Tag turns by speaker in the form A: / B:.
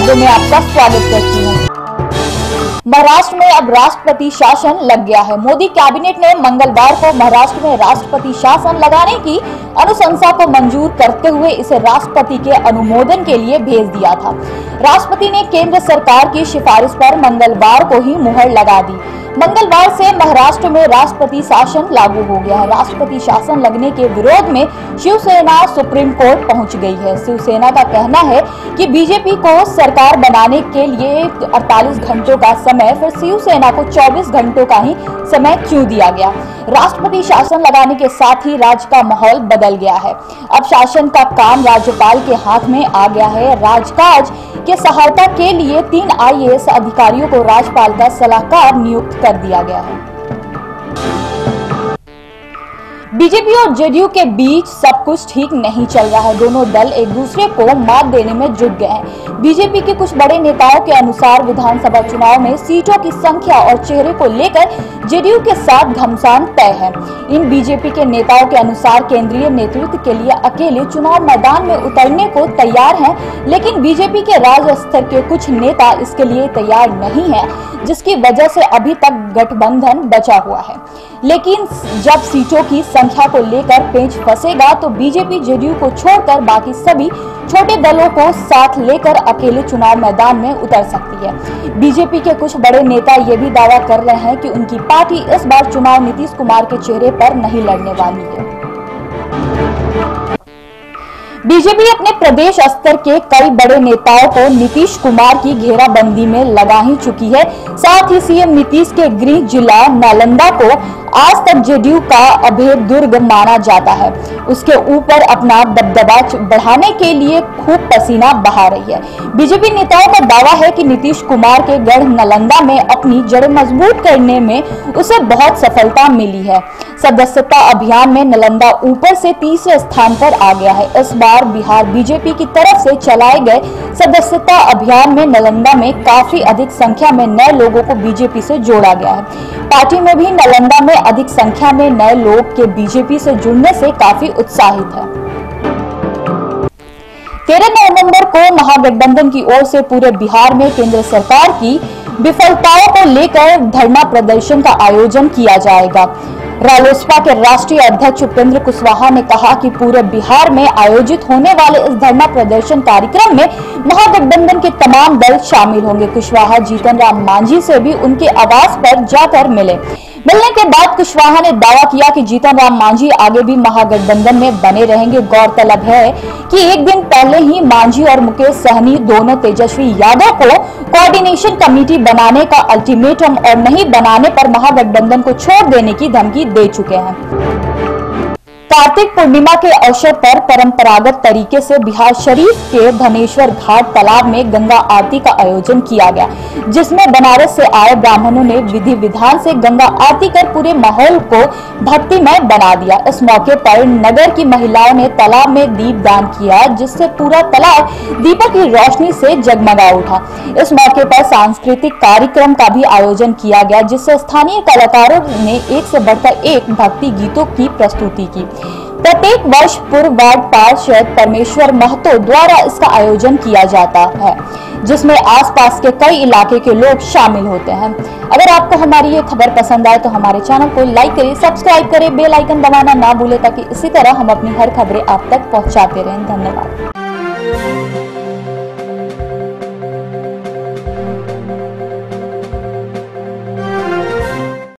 A: खबरों में आपका स्वागत करती हूँ। महाराष्ट्र में अब राष्ट्रपति शासन लग गया है। मोदी कैबिनेट ने मंगलवार को महाराष्ट्र में राष्ट्रपति शासन लगाने की अनुशंसा को मंजूर करते हुए इसे राष्ट्रपति के अनुमोदन के लिए भेज दिया था। राष्ट्रपति ने केंद्र सरकार की सिफारिश पर मंगलवार को ही मुहर लगा दी। मंगलवार से महाराष्ट्र में राष्ट्रपति शासन लागू हो गया है। राष्ट्रपति शासन लगने के विरोध में शिवसेना सुप्रीम कोर्ट पहुंच गई है। शिवसेना का कहना है कि बीजेपी को सरकार बनाने के लिए 48 घंटों का समय, फिर शिवसेना को 24 घंटों का ही समय क्यों दिया गया। राष्ट्रपति शासन लगाने के साथ ही राज्य का माहौल बदल गया है। अब शासन का काम राज्यपाल के हाथ में आ गया है। राजकाज के सहायता के लिए 3 IAS अधिकारियों को राज्यपाल का सलाहकार नियुक्त कर दिया गया है। बीजेपी और जेडीयू के बीच सब कुछ ठीक नहीं चल रहा है। दोनों दल एक दूसरे को मात देने में जुट गए हैं। बीजेपी के कुछ बड़े नेताओं के अनुसार विधानसभा चुनाव में सीटों की संख्या और चेहरे को लेकर जेडीयू के साथ घमासान तय है। इन बीजेपी के नेताओं के अनुसार केंद्रीय नेतृत्व के लिए अकेले चुनाव मैदान में उतरने को तैयार हैं, लेकिन बीजेपी के राज्य स्तर के कुछ नेता इसके लिए तैयार नहीं है, जिसकी वजह से अभी तक गठबंधन बचा हुआ है। लेकिन जब सीटों की संख्या को लेकर पेंच फंसेगा तो बीजेपी जेडीयू को छोड़कर बाकी सभी छोटे दलों को साथ लेकर अकेले चुनाव मैदान में उतर सकती है। बीजेपी के कुछ बड़े नेता ये भी दावा कर रहे हैं कि उनकी पार्टी इस बार चुनाव नीतीश कुमार के चेहरे पर नहीं लड़ने वाली है। बीजेपी अपने प्रदेश स्तर के कई बड़े नेताओं को नीतीश कुमार की घेराबंदी में लगा ही चुकी है। साथ ही सीएम नीतीश के गृह जिला नालंदा को आज तक जेडीयू का अभेद दुर्ग माना जाता है। उसके ऊपर अपना दबदबा बढ़ाने के लिए खूब पसीना बहा रही है। बीजेपी नेताओं का दावा है कि नीतीश कुमार के गढ़ नालंदा में अपनी जड़ें मजबूत करने में उसे बहुत सफलता मिली है। सदस्यता अभियान में नालंदा ऊपर से तीसरे स्थान पर आ गया है। इस बार बिहार बीजेपी की तरफ से चलाए गए सदस्यता अभियान में नालंदा में काफी अधिक संख्या में नए लोगों को बीजेपी से जोड़ा गया है। पार्टी में भी नालंदा में अधिक संख्या में नए लोग के बीजेपी से जुड़ने से काफी उत्साहित है। 13 नवंबर को महागठबंधन की ओर से पूरे बिहार में केंद्र सरकार की विफलताओं को लेकर धरना प्रदर्शन का आयोजन किया जाएगा। रालोसपा के राष्ट्रीय अध्यक्ष उपेंद्र कुशवाहा ने कहा कि पूरे बिहार में आयोजित होने वाले इस धरना प्रदर्शन कार्यक्रम में महागठबंधन के तमाम दल शामिल होंगे। कुशवाहा जीतन राम मांझी से भी उनके आवास पर जाकर मिलने के बाद कुशवाहा ने दावा किया कि जीतन राम मांझी आगे भी महागठबंधन में बने रहेंगे। गौरतलब है कि एक दिन पहले ही मांझी और मुकेश सहनी दोनों तेजस्वी यादव को कोऑर्डिनेशन कमेटी बनाने का अल्टीमेटम और नहीं बनाने पर महागठबंधन को छोड़ देने की धमकी दे चुके हैं। कार्तिक पूर्णिमा के अवसर पर परंपरागत तरीके से बिहार शरीफ के धनेश्वर घाट तालाब में गंगा आरती का आयोजन किया गया, जिसमें बनारस से आए ब्राह्मणों ने विधि विधान से गंगा आरती कर पूरे माहौल को भक्तिमय बना दिया। इस मौके पर नगर की महिलाओं ने तालाब में दीप दान किया, जिससे पूरा तालाब दीपक की रोशनी से जगमगा उठा। इस मौके पर सांस्कृतिक कार्यक्रम का भी आयोजन किया गया, जिससे स्थानीय कलाकारों ने एक से बढ़कर एक भक्ति गीतों की प्रस्तुति की। प्रत्येक वर्ष पूर्व वार्ड पार्षद परमेश्वर महतो द्वारा इसका आयोजन किया जाता है, जिसमें आसपास के कई इलाके के लोग शामिल होते हैं। अगर आपको हमारी ये खबर पसंद आए तो हमारे चैनल को लाइक करें, सब्सक्राइब करें, बेल आइकन दबाना ना भूलें, ताकि इसी तरह हम अपनी हर खबरें आप तक पहुंचाते रहें। धन्यवाद।